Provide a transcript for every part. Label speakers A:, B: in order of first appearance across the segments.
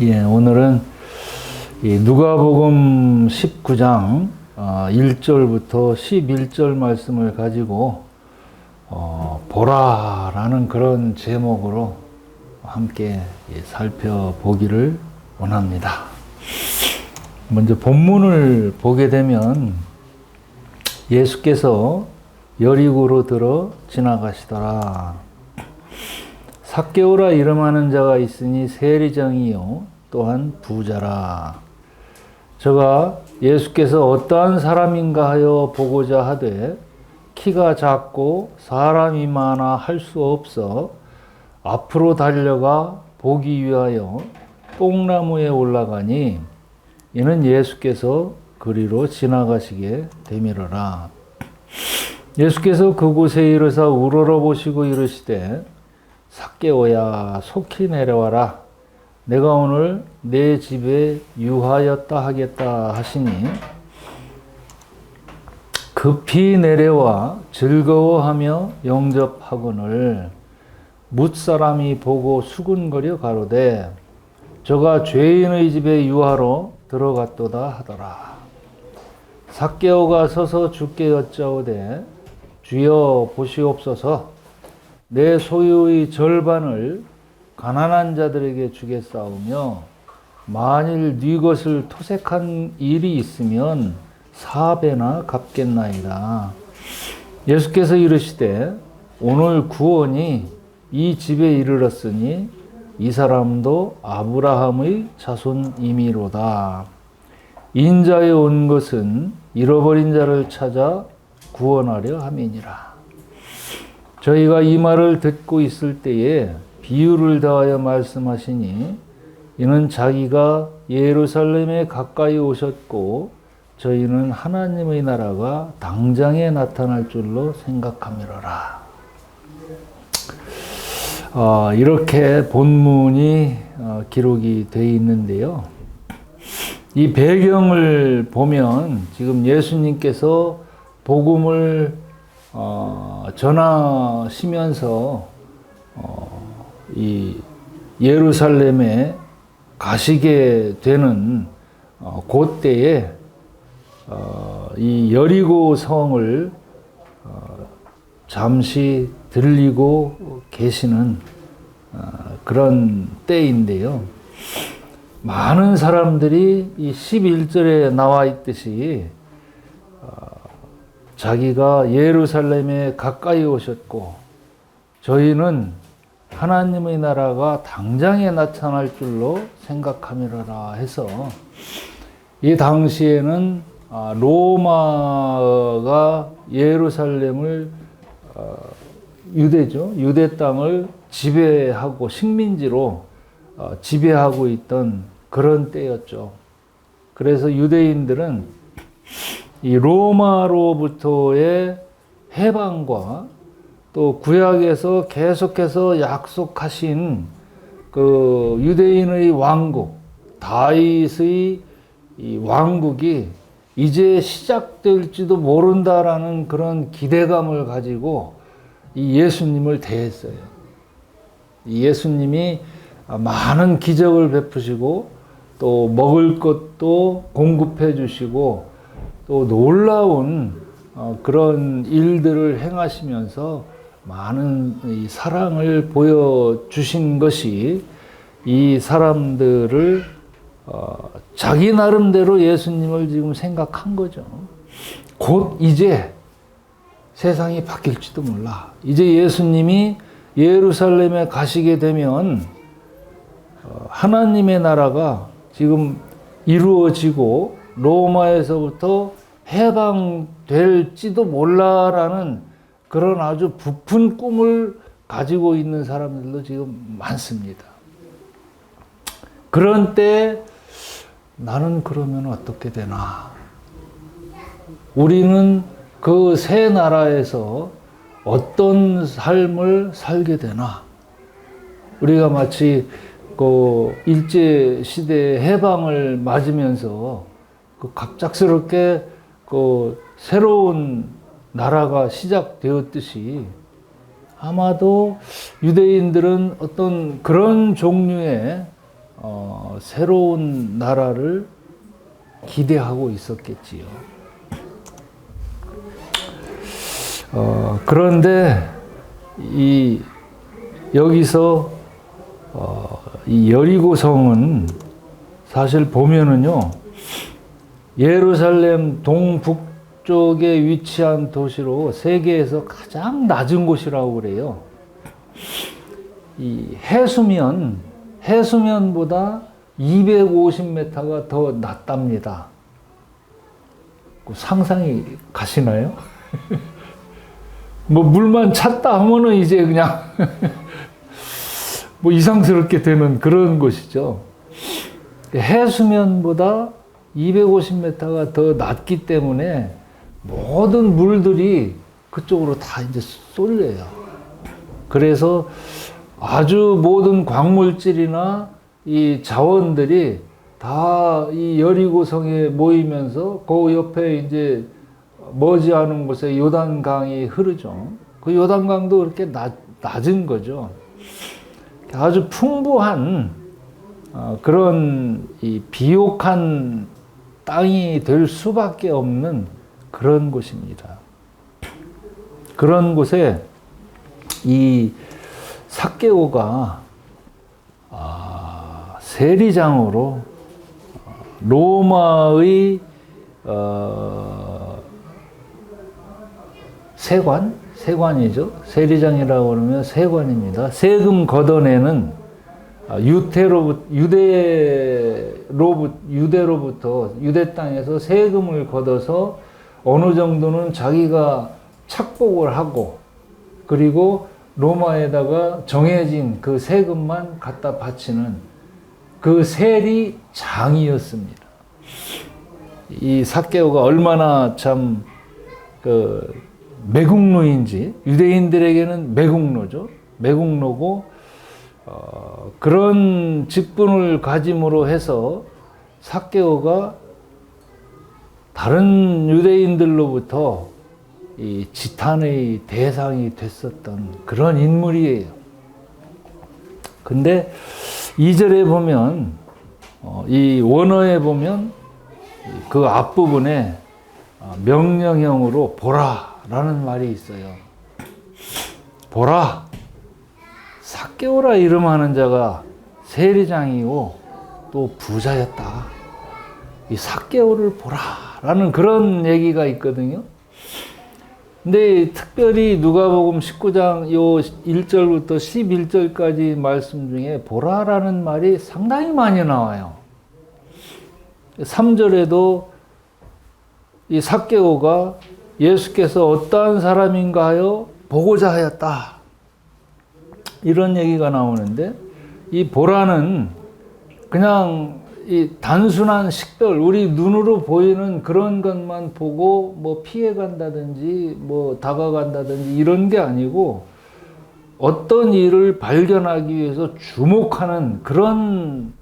A: 예, 오늘은 이 누가복음 19장 1절부터 11절 말씀을 가지고 보라라는 그런 제목으로 함께 살펴보기를 원합니다. 먼저 본문을 보게 되면 예수께서 여리고로 들어 지나가시더라. 삭개오라 이름하는 자가 있으니 세리장이요 또한 부자라. 저가 예수께서 어떠한 사람인가 하여 보고자 하되 키가 작고 사람이 많아 할 수 없어 앞으로 달려가 보기 위하여 뽕나무에 올라가니 이는 예수께서 그리로 지나가시게 되밀어라. 예수께서 그곳에 이르사 우러러 보시고 이르시되 삭개오야 속히 내려와라. 내가 오늘 내 집에 유하였다 하겠다 하시니 급히 내려와 즐거워하며 영접하거늘 뭇사람이 보고 수군거려 가로되 저가 죄인의 집에 유하러 들어갔도다 하더라. 삭개오가 서서 주께 여짜오되 주여 보시옵소서. 내 소유의 절반을 가난한 자들에게 주겠사오며 만일 네 것을 토색한 일이 있으면 4배나 갚겠나이다. 예수께서 이르시되 오늘 구원이 이 집에 이르렀으니 이 사람도 아브라함의 자손이미로다. 인자에 온 것은 잃어버린 자를 찾아 구원하려 함이니라. 저희가 이 말을 듣고 있을 때에 비유를 더하여 말씀하시니 이는 자기가 예루살렘에 가까이 오셨고 저희는 하나님의 나라가 당장에 나타날 줄로 생각함이로라. 이렇게 본문이 기록이 되어 있는데요. 이 배경을 보면 지금 예수님께서 복음을 전하시면서 이 예루살렘에 가시게 되는 그때에 이 여리고 성을 잠시 들리고 계시는 그런 때인데요. 많은 사람들이 이 11절에 나와 있듯이 자기가 예루살렘에 가까이 오셨고 저희는 하나님의 나라가 당장에 나타날 줄로 생각함이라 해서 이 당시에는 로마가 예루살렘을 유대 땅을 지배하고 식민지로 지배하고 있던 그런 때였죠. 그래서 유대인들은 이 로마로부터의 해방과 또 구약에서 계속해서 약속하신 그 유대인의 왕국, 다윗의 이 왕국이 이제 시작될지도 모른다라는 그런 기대감을 가지고 이 예수님을 대했어요. 이 예수님이 많은 기적을 베푸시고 또 먹을 것도 공급해 주시고 또 놀라운 그런 일들을 행하시면서 많은 이 사랑을 보여주신 것이 이 사람들을 자기 나름대로 예수님을 지금 생각한 거죠. 곧 이제 세상이 바뀔지도 몰라. 이제 예수님이 예루살렘에 가시게 되면 하나님의 나라가 지금 이루어지고 로마에서부터 해방될지도 몰라라는 그런 아주 부푼 꿈을 가지고 있는 사람들도 지금 많습니다. 그런 때 나는 그러면 어떻게 되나? 우리는 그 새 나라에서 어떤 삶을 살게 되나? 우리가 마치 그 일제 시대 해방을 맞으면서 그 갑작스럽게 그 새로운 나라가 시작되었듯이 아마도 유대인들은 어떤 그런 종류의 새로운 나라를 기대하고 있었겠지요. 그런데 여기서 이 여리고성은 사실 보면은요, 예루살렘 동북쪽에 위치한 도시로 세계에서 가장 낮은 곳이라고 그래요. 이 해수면보다 250m가 더 낮답니다. 상상이 가시나요? 뭐 물만 찼다 하면은 이제 그냥 뭐 이상스럽게 되는 그런 곳이죠. 해수면보다 250m가 더 낮기 때문에 모든 물들이 그쪽으로 다 이제 쏠려요. 그래서 아주 모든 광물질이나 이 자원들이 다 이 여리고성에 모이면서 그 옆에 이제 머지않은 곳에 요단강이 흐르죠. 그 요단강도 그렇게 낮은 거죠. 아주 풍부한 그런 이 비옥한 땅이 될 수밖에 없는 그런 곳입니다. 그런 곳에 이 삭개오가 세리장으로 로마의 세관이죠. 세리장이라고 그러면 세관입니다. 세금 걷어내는 유대로부터 유대 땅에서 세금을 걷어서 어느 정도는 자기가 착복을 하고 그리고 로마에다가 정해진 그 세금만 갖다 바치는 그 세리장이었습니다. 이 삭개오가 얼마나 참 매국노인지, 유대인들에게는 매국노죠. 매국노고 그런 직분을 가짐으로 해서 삭개오가 다른 유대인들로부터 이 지탄의 대상이 됐었던 그런 인물이에요. 근데 2절에 보면 이 원어에 보면 그 앞부분에 명령형으로 보라라는 말이 있어요. 보라, 삭개오라 이름하는 자가 세리장이요 또 부자였다. 이 삭개오를 보라라는 그런 얘기가 있거든요. 근데 특별히 누가복음 19장 요 1절부터 11절까지 말씀 중에 보라라는 말이 상당히 많이 나와요. 3절에도 이 삭개오가 예수께서 어떠한 사람인가요? 보고자 하였다. 이런 얘기가 나오는데 이 보라는 그냥 이 단순한 식별, 우리 눈으로 보이는 그런 것만 보고 뭐 피해간다든지 뭐 다가간다든지 이런 게 아니고 어떤 일을 발견하기 위해서 주목하는 그런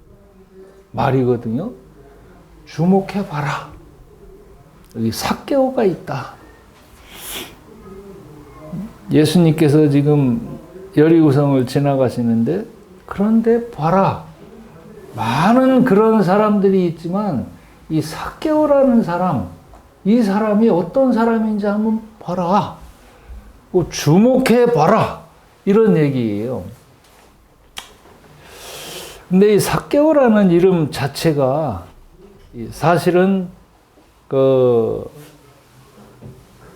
A: 말이거든요. 주목해봐라. 여기 삭개오가 있다. 예수님께서 지금 여리고성을 지나가시는데 그런데 봐라. 많은 그런 사람들이 있지만 이 삭개오라는 사람, 이 사람이 어떤 사람인지 한번 봐라. 주목해 봐라. 이런 얘기예요. 근데 이 삭개오라는 이름 자체가 사실은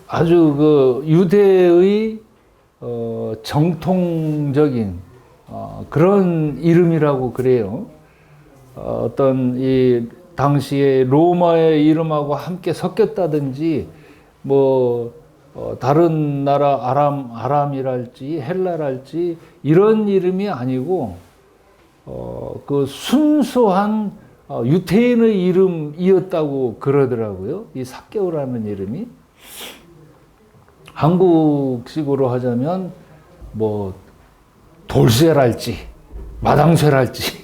A: 아주 유대의 정통적인 그런 이름이라고 그래요. 어떤 이 당시에 로마의 이름하고 함께 섞였다든지 뭐 다른 나라 아람이랄지 헬라랄지 이런 이름이 아니고 그 순수한 유태인의 이름이었다고 그러더라고요. 이 삭개오라는 이름이 한국식으로 하자면 뭐 돌쇠랄지 마당쇠랄지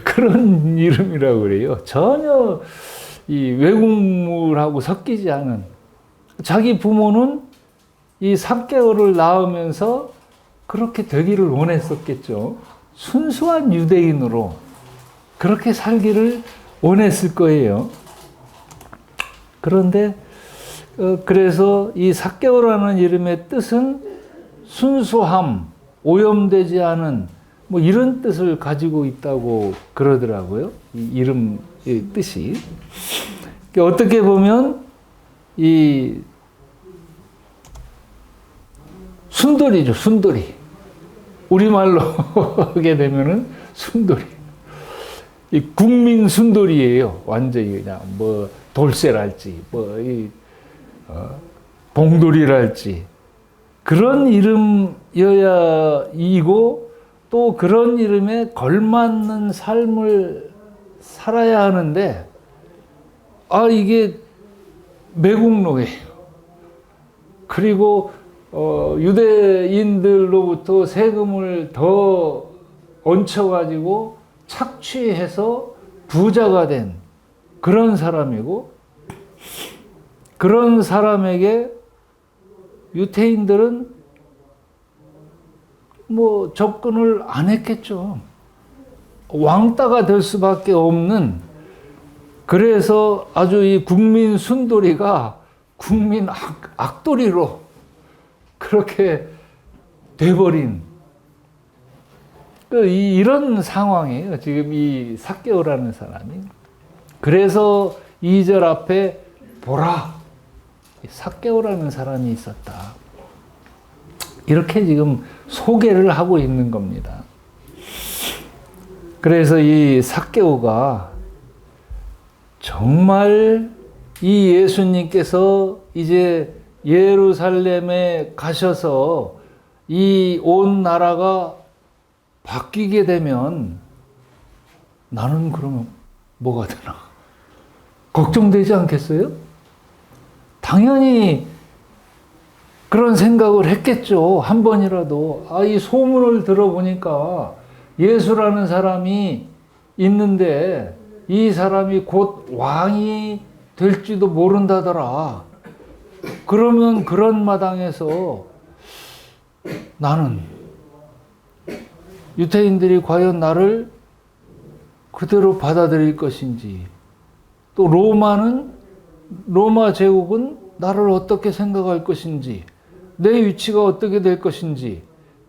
A: 그런 이름이라고 그래요. 전혀 이 외국물하고 섞이지 않은. 자기 부모는 이 삭개오를 낳으면서 그렇게 되기를 원했었겠죠. 순수한 유대인으로 그렇게 살기를 원했을 거예요. 그런데 그래서 이 삭개오라는 이름의 뜻은 순수함, 오염되지 않은 뭐 이런 뜻을 가지고 있다고 그러더라고요. 이 이름의 뜻이. 어떻게 보면 이 순돌이죠, 순돌이. 우리말로 하게 되면은 순돌이. 이 국민 순돌이에요. 완전히 그냥 뭐 돌쇠랄지, 뭐 봉돌이랄지 그런 이름이어야 이고 또 그런 이름에 걸맞는 삶을 살아야 하는데 이게 매국노예요. 그리고 유대인들로부터 세금을 더 얹혀가지고 착취해서 부자가 된 그런 사람이고, 그런 사람에게 유태인들은 뭐 접근을 안 했겠죠. 왕따가 될 수밖에 없는, 그래서 아주 이 국민 순돌이가 국민 악돌이로 그렇게 돼버린 이런 상황이에요. 지금 이 삭개오라는 사람이. 그래서 2절 앞에 보라, 삭개오라는 사람이 있었다. 이렇게 지금 소개를 하고 있는 겁니다. 그래서 이 삭개오가 정말 이 예수님께서 이제 예루살렘에 가셔서 이 온 나라가 바뀌게 되면 나는 그러면 뭐가 되나? 걱정되지 않겠어요? 당연히 그런 생각을 했겠죠. 한 번이라도. 이 소문을 들어보니까 예수라는 사람이 있는데 이 사람이 곧 왕이 될지도 모른다더라. 그러면 그런 마당에서 나는 유태인들이 과연 나를 그대로 받아들일 것인지, 또 로마 제국은 나를 어떻게 생각할 것인지, 내 위치가 어떻게 될 것인지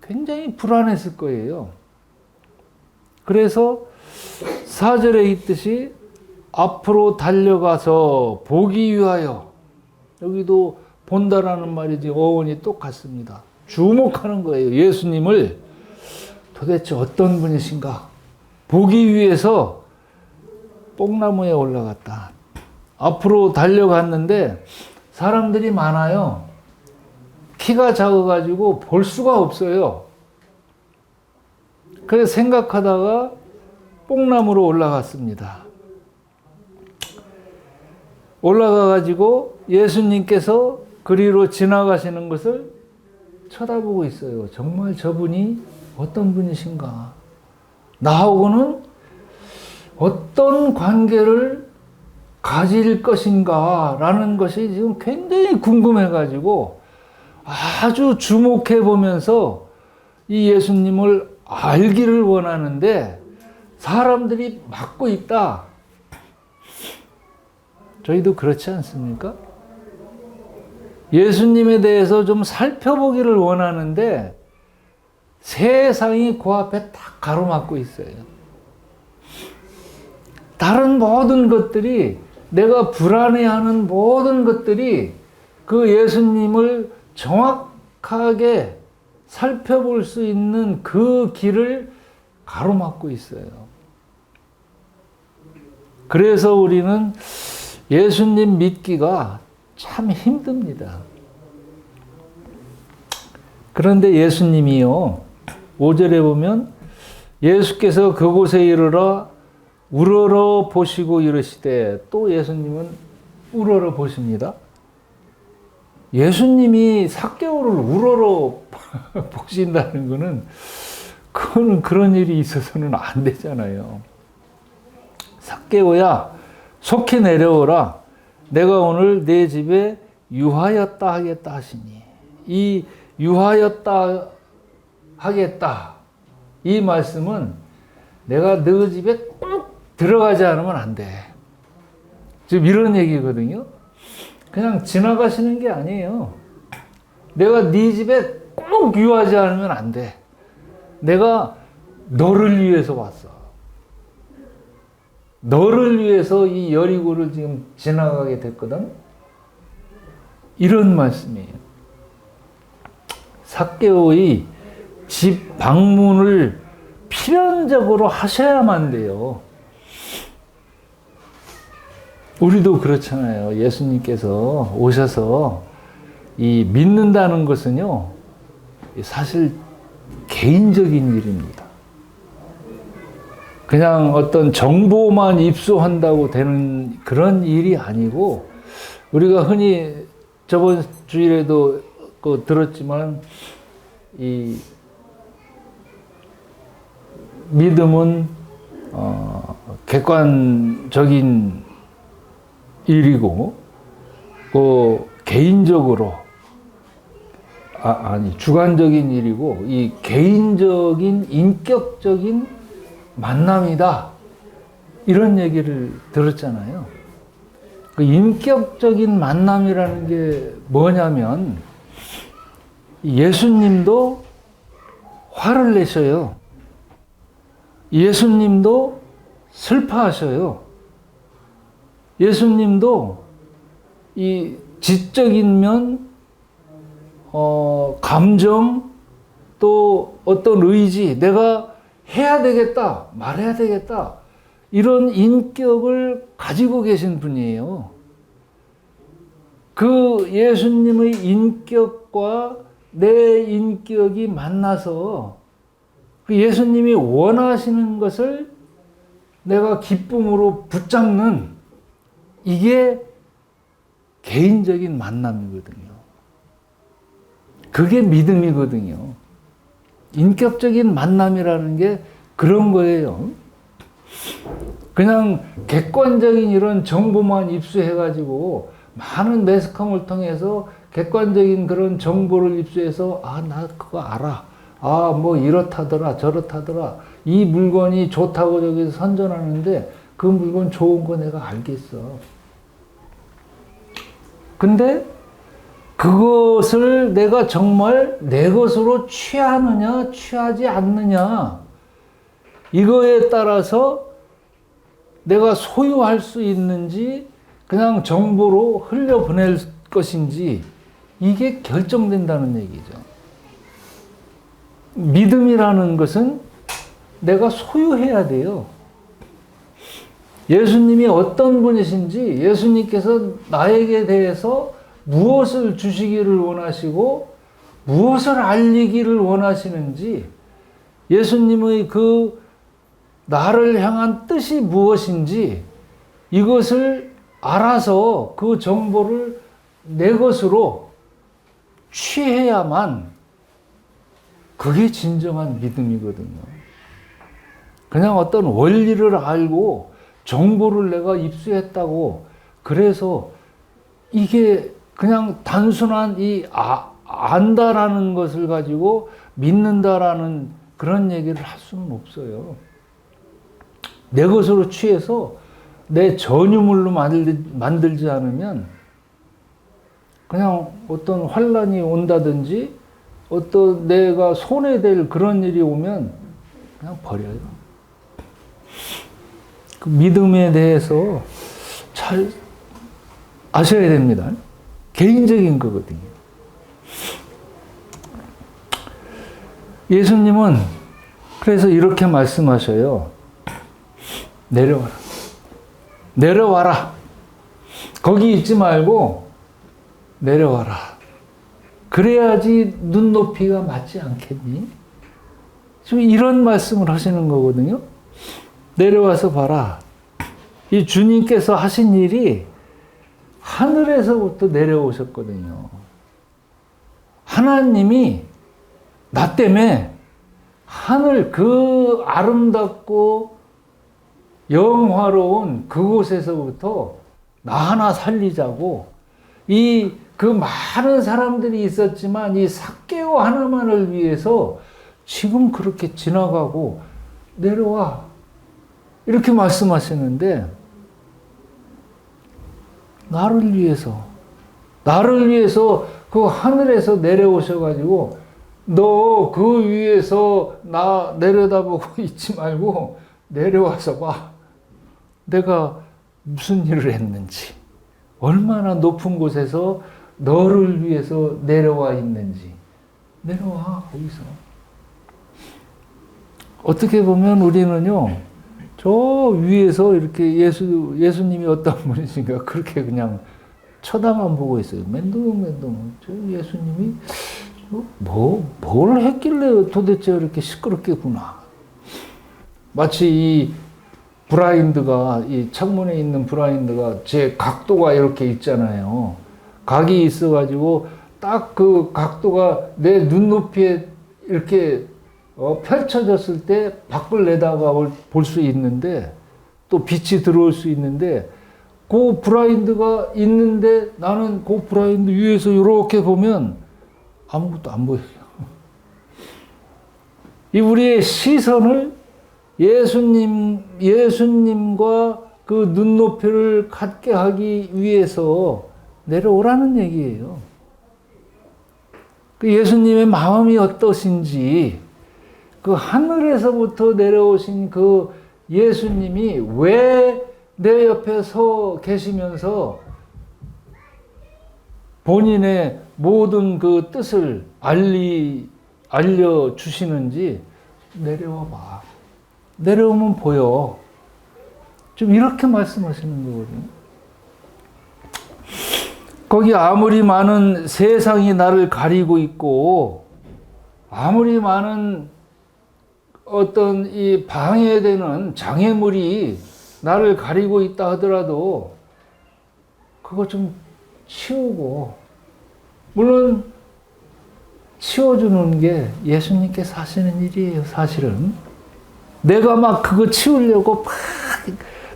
A: 굉장히 불안했을 거예요. 그래서 4절에 있듯이 앞으로 달려가서 보기 위하여, 여기도 본다라는 말이지 어원이 똑같습니다. 주목하는 거예요. 예수님을 도대체 어떤 분이신가 보기 위해서 뽕나무에 올라갔다. 앞으로 달려갔는데 사람들이 많아요. 키가 작아가지고 볼 수가 없어요. 그래서 생각하다가 뽕나무로 올라갔습니다. 올라가가지고 예수님께서 그리로 지나가시는 것을 쳐다보고 있어요. 정말 저분이 어떤 분이신가? 나하고는 어떤 관계를 가질 것인가? 라는 것이 지금 굉장히 궁금해가지고 아주 주목해 보면서 이 예수님을 알기를 원하는데 사람들이 막고 있다. 저희도 그렇지 않습니까? 예수님에 대해서 좀 살펴보기를 원하는데 세상이 그 앞에 딱 가로막고 있어요. 다른 모든 것들이, 내가 불안해하는 모든 것들이 그 예수님을 정확하게 살펴볼 수 있는 그 길을 가로막고 있어요. 그래서 우리는 예수님 믿기가 참 힘듭니다. 그런데 예수님이요, 5절에 보면 예수께서 그곳에 이르러 우러러 보시고 이르시되, 또 예수님은 우러러 보십니다. 예수님이 삭개오를 우러러 보신다는 거는, 그거는 그런 일이 있어서는 안 되잖아요. 삭개오야, 속히 내려오라. 내가 오늘 내 집에 유하였다 하겠다 하시니, 이 유하였다 하겠다, 이 말씀은 내가 너 집에 꼭 들어가지 않으면 안 돼. 지금 이런 얘기거든요. 그냥 지나가시는 게 아니에요. 내가 네 집에 꼭 유하지 않으면 안 돼. 내가 너를 위해서 왔어. 너를 위해서 이 여리고를 지금 지나가게 됐거든. 이런 말씀이에요. 삭개오의 집 방문을 필연적으로 하셔야만 돼요. 우리도 그렇잖아요. 예수님께서 오셔서 이 믿는다는 것은요, 사실 개인적인 일입니다. 그냥 어떤 정보만 입수한다고 되는 그런 일이 아니고, 우리가 흔히 저번 주일에도 들었지만, 이 믿음은 객관적인 일이고, 개인적으로 주관적인 일이고, 이 개인적인 인격적인 만남이다. 이런 얘기를 들었잖아요. 그 인격적인 만남이라는 게 뭐냐면, 예수님도 화를 내셔요. 예수님도 슬퍼하셔요. 예수님도 이 지적인 면, 감정, 또 어떤 의지, 내가 해야 되겠다, 말해야 되겠다, 이런 인격을 가지고 계신 분이에요. 그 예수님의 인격과 내 인격이 만나서 그 예수님이 원하시는 것을 내가 기쁨으로 붙잡는, 이게 개인적인 만남이거든요. 그게 믿음이거든요. 인격적인 만남이라는 게 그런 거예요. 그냥 객관적인 이런 정보만 입수해가지고 많은 매스컴을 통해서 객관적인 그런 정보를 입수해서, 나 그거 알아. 뭐 이렇다더라, 저렇다더라. 이 물건이 좋다고 저기서 선전하는데 그 물건 좋은 거 내가 알겠어. 근데 그것을 내가 정말 내 것으로 취하느냐, 취하지 않느냐, 이거에 따라서 내가 소유할 수 있는지, 그냥 정보로 흘려보낼 것인지, 이게 결정된다는 얘기죠. 믿음이라는 것은 내가 소유해야 돼요. 예수님이 어떤 분이신지, 예수님께서 나에게 대해서 무엇을 주시기를 원하시고 무엇을 알리기를 원하시는지, 예수님의 그 나를 향한 뜻이 무엇인지, 이것을 알아서 그 정보를 내 것으로 취해야만 그게 진정한 믿음이거든요. 그냥 어떤 원리를 알고 정보를 내가 입수했다고 그래서 이게 그냥 단순한 이 안다라는 것을 가지고 믿는다라는 그런 얘기를 할 수는 없어요. 내 것으로 취해서 내 전유물로 만들지 않으면 그냥 어떤 환란이 온다든지 어떤 내가 손해될 그런 일이 오면 그냥 버려요. 그 믿음에 대해서 잘 아셔야 됩니다. 개인적인 거거든요. 예수님은 그래서 이렇게 말씀하셔요. 내려와라. 내려와라. 거기 있지 말고 내려와라. 그래야지 눈높이가 맞지 않겠니? 지금 이런 말씀을 하시는 거거든요. 내려와서 봐라. 이 주님께서 하신 일이 하늘에서부터 내려오셨거든요. 하나님이 나 때문에 하늘 그 아름답고 영화로운 그곳에서부터 나 하나 살리자고, 이 그 많은 사람들이 있었지만 이 삭개오 하나만을 위해서 지금 그렇게 지나가고 내려와. 이렇게 말씀하시는데, 나를 위해서 그 하늘에서 내려오셔가지고, 너 그 위에서 나 내려다보고 있지 말고 내려와서 봐. 내가 무슨 일을 했는지, 얼마나 높은 곳에서 너를 위해서 내려와 있는지. 내려와, 거기서. 어떻게 보면 우리는요, 저 위에서 이렇게 예수님이 어떤 분이신가 그렇게 그냥 쳐다만 보고 있어요. 맨둥맨둥. 저 예수님이 뭘 했길래 도대체 이렇게 시끄럽게 구나. 마치 이 브라인드가, 이 창문에 있는 브라인드가 제 각도가 이렇게 있잖아요. 각이 있어가지고 딱 그 각도가 내 눈높이에 이렇게 펼쳐졌을 때 밖을 내다가 볼 수 있는데, 또 빛이 들어올 수 있는데, 그 브라인드가 있는데 나는 그 브라인드 위에서 이렇게 보면 아무것도 안 보여요. 이 우리의 시선을 예수님과 그 눈높이를 갖게 하기 위해서 내려오라는 얘기예요. 그 예수님의 마음이 어떠신지, 그 하늘에서부터 내려오신 그 예수님이 왜 내 옆에 서 계시면서 본인의 모든 그 뜻을 알려주시는지 내려와 봐. 내려오면 보여. 좀 이렇게 말씀하시는 거거든요. 거기 아무리 많은 세상이 나를 가리고 있고, 아무리 많은 어떤 이 방해되는 장애물이 나를 가리고 있다 하더라도 그거 좀 치우고, 물론 치워주는 게 예수님께서 하시는 일이에요. 사실은 내가 막 그거 치우려고 막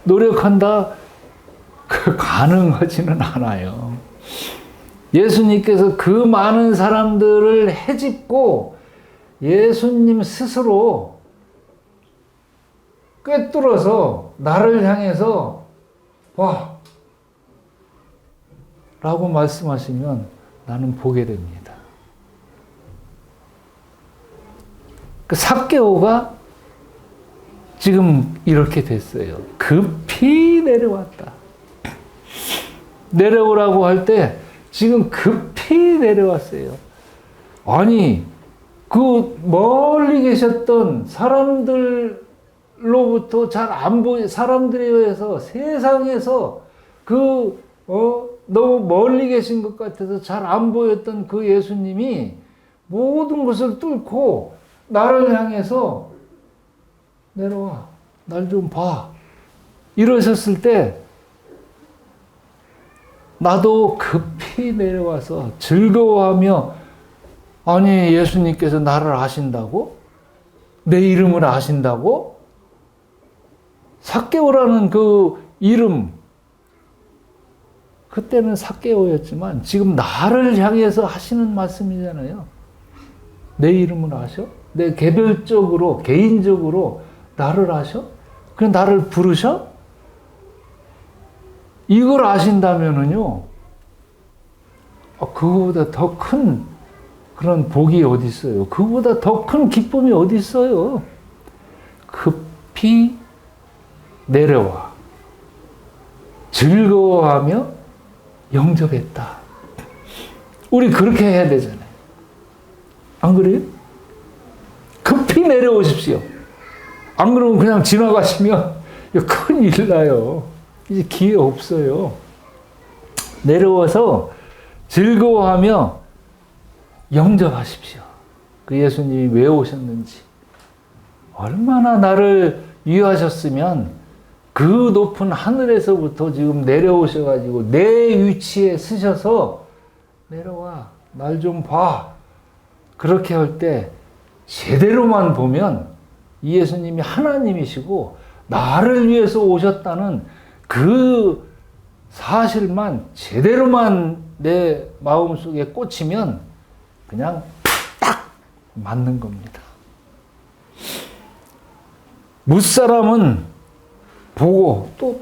A: 노력한다, 그 가능하지는 않아요. 예수님께서 그 많은 사람들을 헤집고 예수님 스스로 꿰뚫어서 나를 향해서 와 라고 말씀하시면 나는 보게 됩니다. 그 삭개오가 지금 이렇게 됐어요. 급히 내려왔다. 내려오라고 할 때 지금 급히 내려왔어요. 아니, 그 멀리 계셨던 사람들로부터 잘 안 보이, 사람들에 의해서 세상에서 너무 멀리 계신 것 같아서 잘 안 보였던 그 예수님이 모든 것을 뚫고 나를 향해서 내려와, 날 좀 봐. 이러셨을 때 나도 급히 내려와서 즐거워하며, 아니 예수님께서 나를 아신다고? 내 이름을 아신다고? 삭개오라는 그 이름, 그때는 삭개오였지만 지금 나를 향해서 하시는 말씀이잖아요. 내 이름을 아셔? 내 개인적으로 나를 아셔? 그냥 나를 부르셔? 이걸 아신다면은요, 그거보다 더 큰 그런 복이 어디 있어요? 그거보다 더 큰 기쁨이 어디 있어요? 급히 내려와 즐거워하며 영접했다. 우리 그렇게 해야 되잖아요. 안 그래요? 급히 내려오십시오. 안 그러면 그냥 지나가시면 큰일 나요. 이제 기회 없어요. 내려와서 즐거워하며 영접하십시오. 그 예수님이 왜 오셨는지, 얼마나 나를 위하셨으면 그 높은 하늘에서부터 지금 내려오셔가지고 내 위치에 서셔서 내려와, 날 좀 봐. 그렇게 할 때 제대로만 보면 이 예수님이 하나님이시고 나를 위해서 오셨다는 그 사실만 제대로만 내 마음속에 꽂히면 그냥 딱 맞는 겁니다. 무사람은 보고 또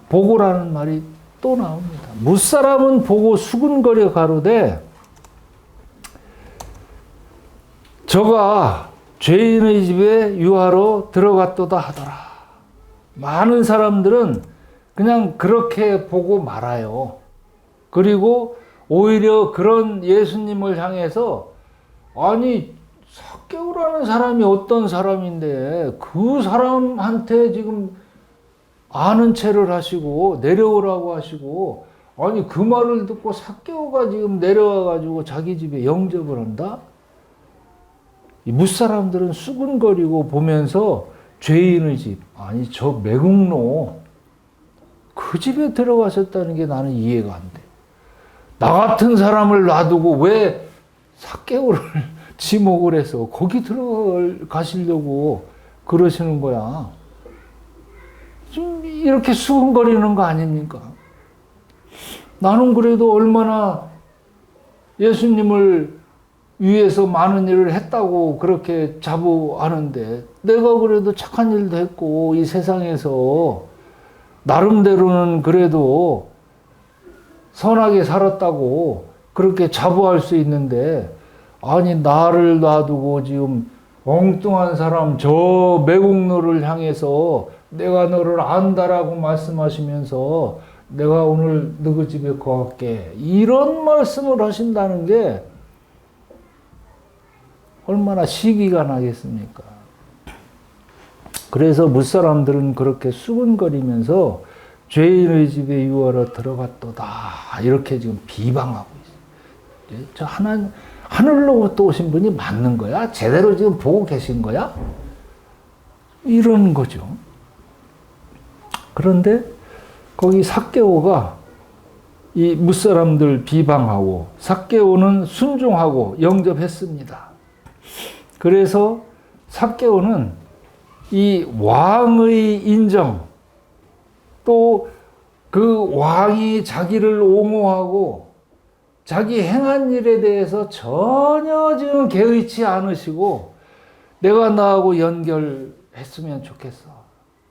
A: 보고라는 말이 또 나옵니다. 무사람은 보고 수군거려 가로되 저가 죄인의 집에 유하러 들어갔도다 하더라. 많은 사람들은 그냥 그렇게 보고 말아요. 그리고 오히려 그런 예수님을 향해서 아니 삭개오라는 사람이 어떤 사람인데 그 사람한테 지금 아는 체를 하시고 내려오라고 하시고 아니 그 말을 듣고 삭개오가 지금 내려와 가지고 자기 집에 영접을 한다? 이 무사람들은 수군거리고 보면서 죄인의 집, 아니 저 매국노 그 집에 들어가셨다는 게 나는 이해가 안 돼. 나 같은 사람을 놔두고 왜 삭개오를 지목을 해서 거기 들어가시려고 그러시는 거야. 좀 이렇게 수군거리는 거 아닙니까? 나는 그래도 얼마나 예수님을 위해서 많은 일을 했다고 그렇게 자부하는데 내가 그래도 착한 일도 했고 이 세상에서 나름대로는 그래도 선하게 살았다고 그렇게 자부할 수 있는데 아니 나를 놔두고 지금 엉뚱한 사람 저 매국노를 향해서 내가 너를 안다라고 말씀하시면서 내가 오늘 너희 집에 거할게 이런 말씀을 하신다는 게 얼마나 시기가 나겠습니까? 그래서 무사람들은 그렇게 수군거리면서 죄인의 집에 유하러 들어갔도다 이렇게 지금 비방하고 있어요. 저 하늘로부터 오신 분이 맞는 거야? 제대로 지금 보고 계신 거야? 이런 거죠. 그런데 거기 삭개오가 이 무사람들 비방하고 삭개오는 순종하고 영접했습니다. 그래서 삭개오는 이 왕의 인정 또 그 왕이 자기를 옹호하고 자기 행한 일에 대해서 전혀 지금 개의치 않으시고 내가 나하고 연결했으면 좋겠어.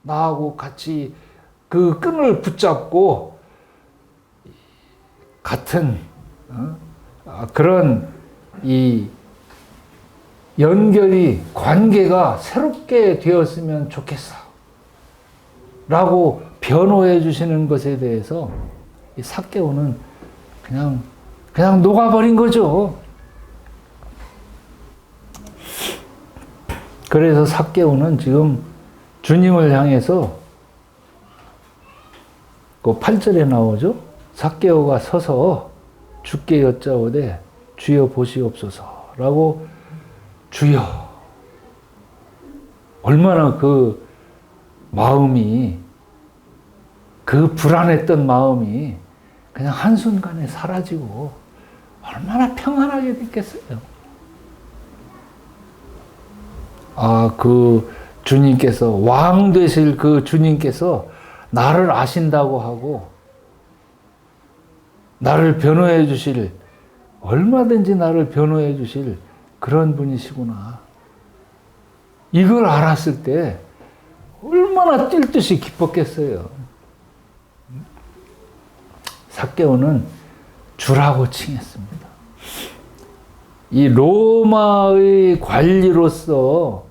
A: 나하고 같이 그 끈을 붙잡고 같은 그런 이 연결이 관계가 새롭게 되었으면 좋겠어 라고 변호해 주시는 것에 대해서 이 삭개오는 그냥 녹아버린 거죠. 그래서 삭개오는 지금 주님을 향해서 그 8절에 나오죠. 삭개오가 서서 주께 여짜오되 주여 보시옵소서 라고 주여 얼마나 그 마음이 그 불안했던 마음이 그냥 한순간에 사라지고 얼마나 평안하게 됐겠어요. 그 주님께서 왕 되실 그 주님께서 나를 아신다고 하고 나를 변호해 주실 얼마든지 나를 변호해 주실 그런 분이시구나. 이걸 알았을 때 얼마나 뛸 듯이 기뻤겠어요. 삭개오는 주라고 칭했습니다. 이 로마의 관리로서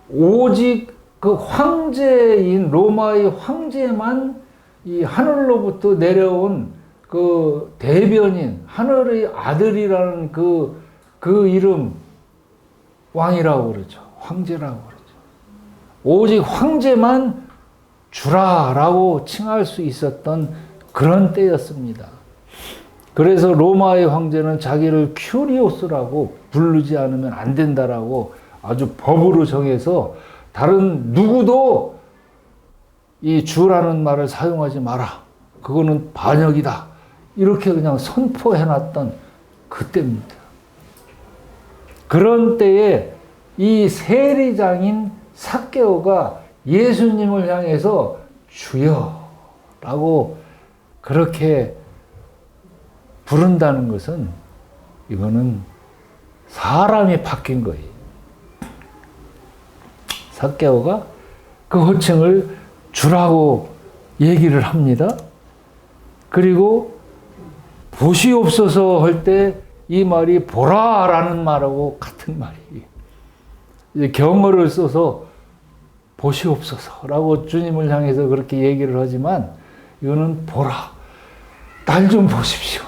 A: 오직 그 황제인 로마의 황제만 이 하늘로부터 내려온 그 대변인, 하늘의 아들이라는 그 이름, 왕이라고 그러죠. 황제라고 그러죠. 오직 황제만 주라라고 칭할 수 있었던 그런 때였습니다. 그래서 로마의 황제는 자기를 큐리오스라고 부르지 않으면 안 된다라고 아주 법으로 정해서 다른 누구도 이 주라는 말을 사용하지 마라. 그거는 반역이다. 이렇게 그냥 선포해놨던 그때입니다. 그런 때에 이 세리장인 삭개오가 예수님을 향해서 주여라고 그렇게 부른다는 것은 이거는 사람이 바뀐 거예요. 삭개오가 그 호칭을 주라고 얘기를 합니다. 그리고 보시옵소서 할 때 이 말이 보라라는 말하고 같은 말이에요. 이제 경어를 써서 보시옵소서라고 주님을 향해서 그렇게 얘기를 하지만 이거는 보라, 날 좀 보십시오.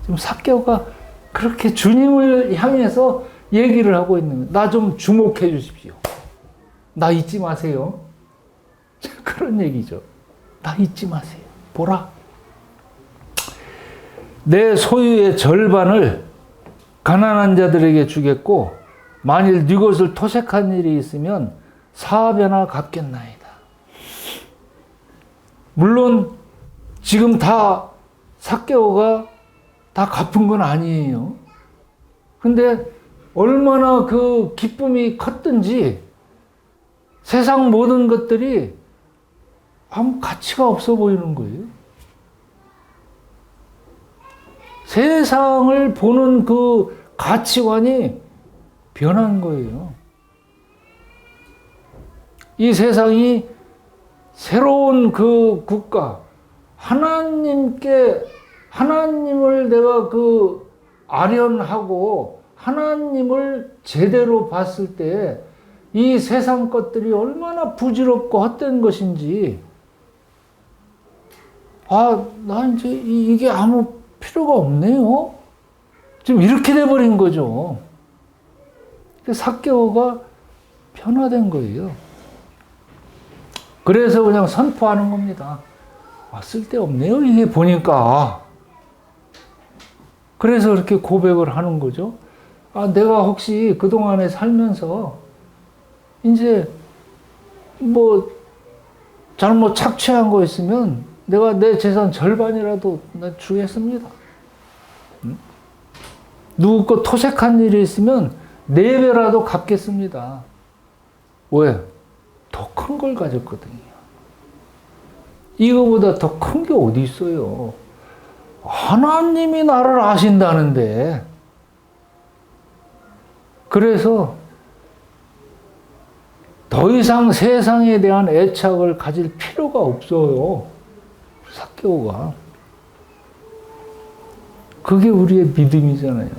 A: 지금 삭개오가 그렇게 주님을 향해서 얘기를 하고 있는 거예요. 나 좀 주목해 주십시오. 나 잊지 마세요. 그런 얘기죠. 나 잊지 마세요. 보라. 내 소유의 절반을 가난한 자들에게 주겠고 만일 네 것을 토색한 일이 있으면 사배나 갚겠나이다. 물론 지금 다 삭개오가 다 갚은 건 아니에요. 근데 얼마나 그 기쁨이 컸든지 세상 모든 것들이 아무 가치가 없어 보이는 거예요. 세상을 보는 그 가치관이 변한 거예요. 이 세상이 새로운 그 국가, 하나님을 내가 그 아련하고 하나님을 제대로 봤을 때 이 세상 것들이 얼마나 부질없고 헛된 것인지, 나 이제 이게 아무 필요가 없네요. 지금 이렇게 돼버린 거죠. 삭개오가 변화된 거예요. 그래서 그냥 선포하는 겁니다. 쓸데없네요. 이게 보니까. 그래서 그렇게 고백을 하는 거죠. 내가 혹시 그동안에 살면서 이제 뭐 잘못 착취한 거 있으면 내가 내 재산 절반이라도 주겠습니다. 누구 거 토색한 일이 있으면 4배라도 갚겠습니다. 왜? 더 큰 걸 가졌거든요. 이거보다 더 큰 게 어디 있어요? 하나님이 나를 아신다는데. 그래서 더 이상 세상에 대한 애착을 가질 필요가 없어요. 삭개오가. 그게 우리의 믿음이잖아요.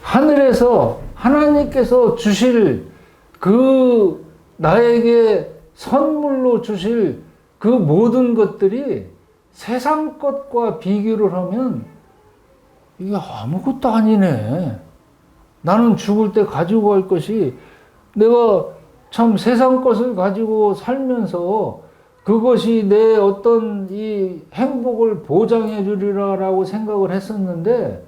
A: 하늘에서 하나님께서 주실 그 나에게 선물로 주실 그 모든 것들이 세상 것과 비교를 하면 이게 아무것도 아니네. 나는 죽을 때 가지고 갈 것이, 내가 참 세상 것을 가지고 살면서 그것이 내 어떤 이 행복을 보장해 주리라라고 생각을 했었는데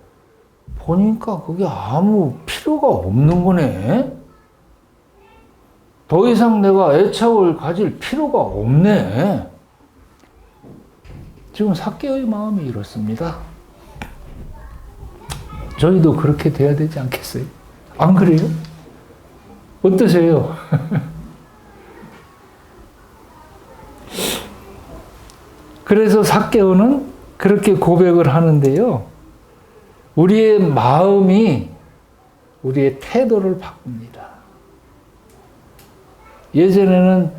A: 보니까 그게 아무 필요가 없는 거네. 더 이상 내가 애착을 가질 필요가 없네. 지금 삭개오의 마음이 이렇습니다. 저희도 그렇게 돼야 되지 않겠어요? 안 그래요? 어떠세요? 그래서 삭개오는 그렇게 고백을 하는데요. 우리의 마음이 우리의 태도를 바꿉니다. 예전에는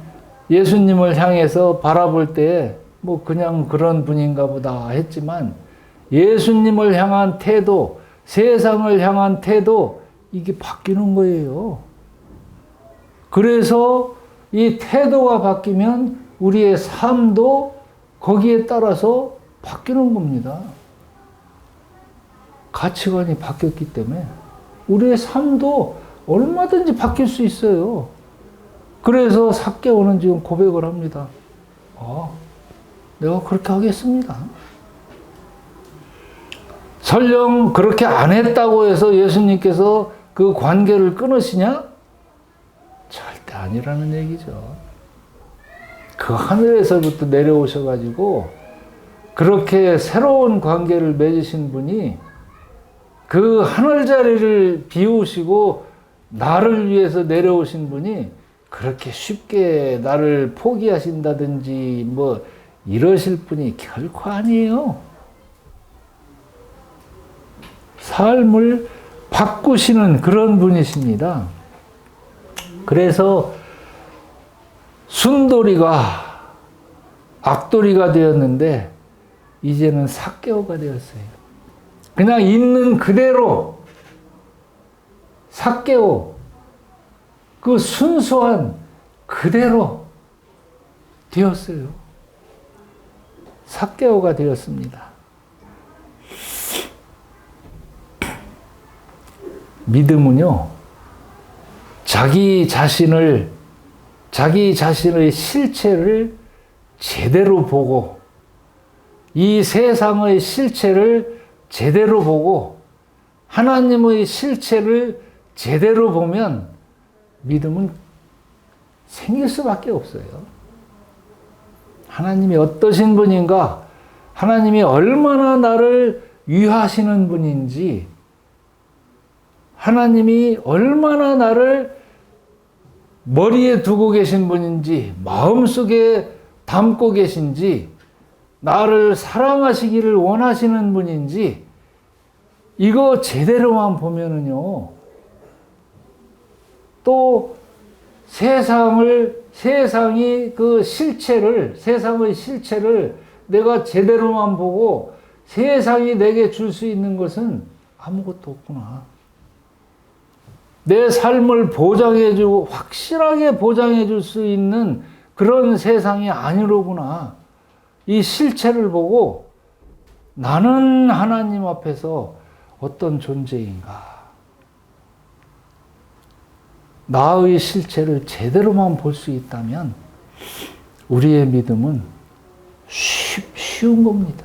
A: 예수님을 향해서 바라볼 때 뭐 그냥 그런 분인가 보다 했지만 예수님을 향한 태도, 세상을 향한 태도, 이게 바뀌는 거예요. 그래서 이 태도가 바뀌면 우리의 삶도 거기에 따라서 바뀌는 겁니다. 가치관이 바뀌었기 때문에 우리의 삶도 얼마든지 바뀔 수 있어요. 그래서 삭개오는 지금 고백을 합니다. 내가 그렇게 하겠습니다. 설령 그렇게 안 했다고 해서 예수님께서 그 관계를 끊으시냐? 절대 아니라는 얘기죠. 그 하늘에서부터 내려오셔가지고 그렇게 새로운 관계를 맺으신 분이 그 하늘 자리를 비우시고 나를 위해서 내려오신 분이 그렇게 쉽게 나를 포기하신다든지 뭐 이러실 분이 결코 아니에요. 삶을 바꾸시는 그런 분이십니다. 그래서 순돌이가 악돌이가 되었는데 이제는 삭개오가 되었어요. 그냥 있는 그대로 삭개오, 그 순수한 그대로 되었어요. 삭개오가 되었습니다. 믿음은요, 자기 자신의 실체를 제대로 보고, 이 세상의 실체를 제대로 보고, 하나님의 실체를 제대로 보면 믿음은 생길 수밖에 없어요. 하나님이 어떠신 분인가, 하나님이 얼마나 나를 위하시는 분인지, 하나님이 얼마나 나를 머리에 두고 계신 분인지, 마음속에 담고 계신지, 나를 사랑하시기를 원하시는 분인지, 이거 제대로만 보면은요, 또 세상의 실체를 내가 제대로만 보고 세상이 내게 줄 수 있는 것은 아무것도 없구나. 내 삶을 보장해주고 확실하게 보장해줄 수 있는 그런 세상이 아니로구나. 이 실체를 보고 나는 하나님 앞에서 어떤 존재인가. 나의 실체를 제대로만 볼 수 있다면 우리의 믿음은 쉬운 겁니다.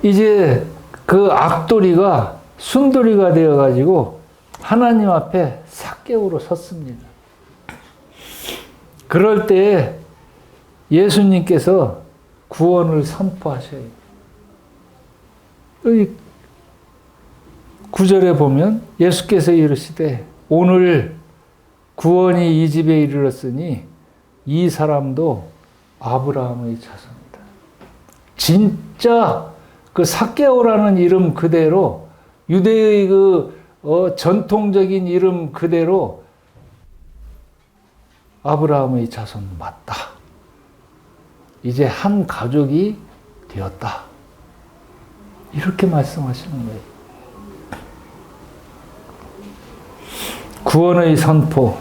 A: 이제 그 악돌이가 순돌이가 되어가지고 하나님 앞에 삭개오로 섰습니다. 그럴 때에 예수님께서 구원을 선포하셔요. 이 9절에 보면 예수께서 이르시되 오늘 구원이 이 집에 이르렀으니 이 사람도 아브라함의 자손이다. 진짜 그 삭개오라는 이름 그대로 유대의 전통적인 이름 그대로 아브라함의 자손 맞다. 이제 한 가족이 되었다. 이렇게 말씀하시는 거예요. 구원의 선포,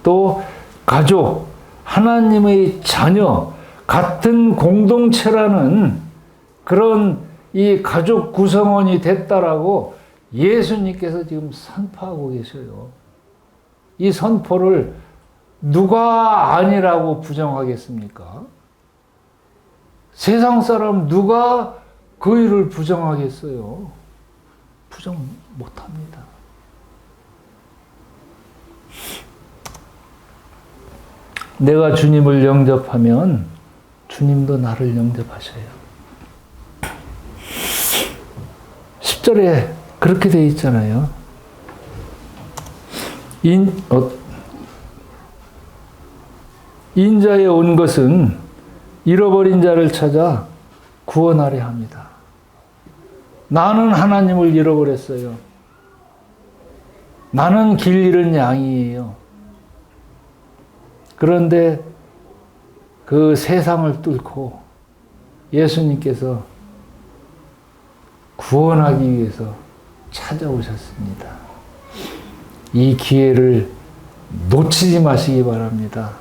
A: 또 가족, 하나님의 자녀, 같은 공동체라는 그런 이 가족 구성원이 됐다라고 예수님께서 지금 선포하고 계셔요. 이 선포를 누가 아니라고 부정하겠습니까? 세상 사람 누가 그 일을 부정하겠어요? 부정 못합니다. 내가 주님을 영접하면 주님도 나를 영접하셔요. 10절에 그렇게 되어 있잖아요. 인자에 온 것은 잃어버린 자를 찾아 구원하려 합니다. 나는 하나님을 잃어버렸어요. 나는 길 잃은 양이에요. 그런데 그 세상을 뚫고 예수님께서 구원하기 위해서 찾아오셨습니다. 이 기회를 놓치지 마시기 바랍니다.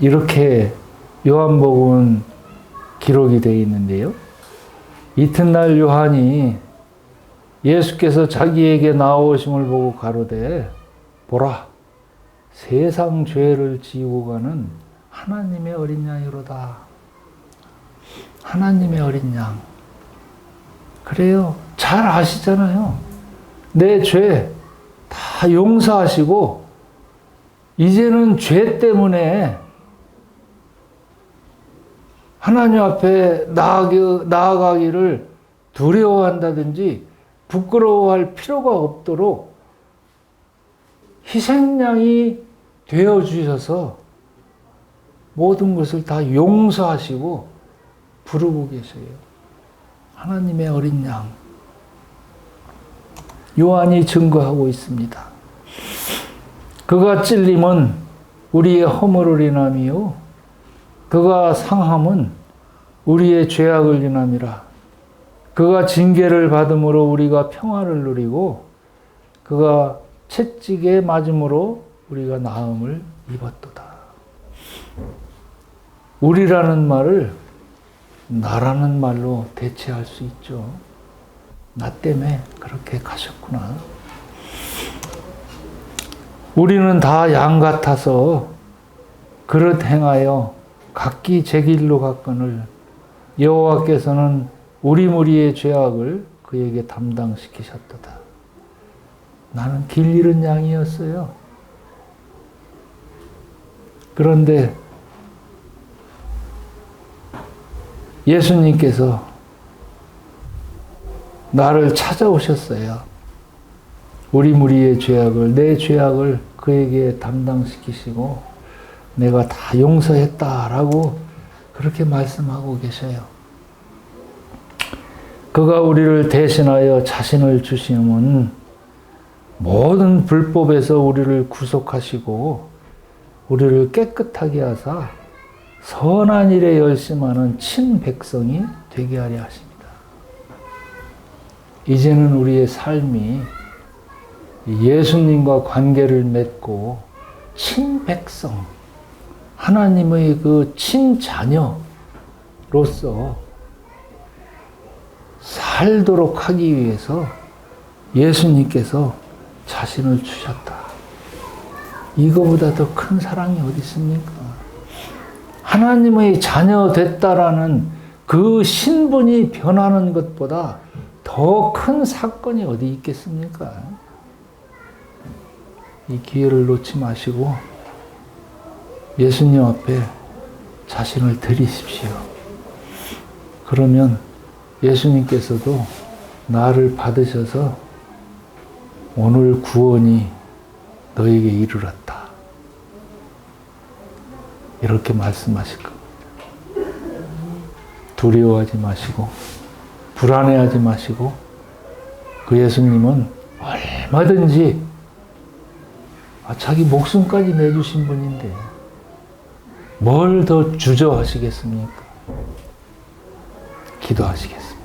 A: 이렇게 요한복음은 기록이 되어 있는데요. 이튿날 요한이 예수께서 자기에게 나오심을 보고 가로되 보라 세상 죄를 지우고 가는 하나님의 어린 양이로다. 하나님의 어린 양. 그래요. 잘 아시잖아요. 내 죄 다 용서하시고 이제는 죄 때문에 하나님 앞에 나아가기를 두려워한다든지 부끄러워할 필요가 없도록 희생양이 되어 주셔서 모든 것을 다 용서하시고 부르고 계셔요. 하나님의 어린 양. 요한이 증거하고 있습니다. 그가 찔림은 우리의 허물을 인함이요 그가 상함은 우리의 죄악을 인함이라. 그가 징계를 받음으로 우리가 평화를 누리고 그가 채찍에 맞음으로 우리가 나음을 입었도다. 우리라는 말을 나라는 말로 대체할 수 있죠. 나 때문에 그렇게 가셨구나. 우리는 다 양 같아서 그릇 행하여 각기 제 길로 갔거늘 여호와께서는 우리 무리의 죄악을 그에게 담당시키셨도다. 나는 길 잃은 양이었어요. 그런데 예수님께서 나를 찾아오셨어요. 우리 무리의 죄악을, 내 죄악을 그에게 담당시키시고 내가 다 용서했다라고 그렇게 말씀하고 계셔요. 그가 우리를 대신하여 자신을 주시면 모든 불법에서 우리를 구속하시고 우리를 깨끗하게 하사 선한 일에 열심하는 친백성이 되게 하려 하십니다. 이제는 우리의 삶이 예수님과 관계를 맺고 친백성, 하나님의 그 친자녀로서 살도록 하기 위해서 예수님께서 자신을 주셨다. 이거보다 더 큰 사랑이 어디 있습니까? 하나님의 자녀 됐다라는 그 신분이 변하는 것보다 더 큰 사건이 어디 있겠습니까? 이 기회를 놓지 마시고 예수님 앞에 자신을 드리십시오. 그러면 예수님께서도 나를 받으셔서 오늘 구원이 너에게 이르렀다. 이렇게 말씀하실 겁니다. 두려워하지 마시고 불안해하지 마시고 그 예수님은 얼마든지 자기 목숨까지 내주신 분인데 뭘 더 주저하시겠습니까? 기도하시겠습니다.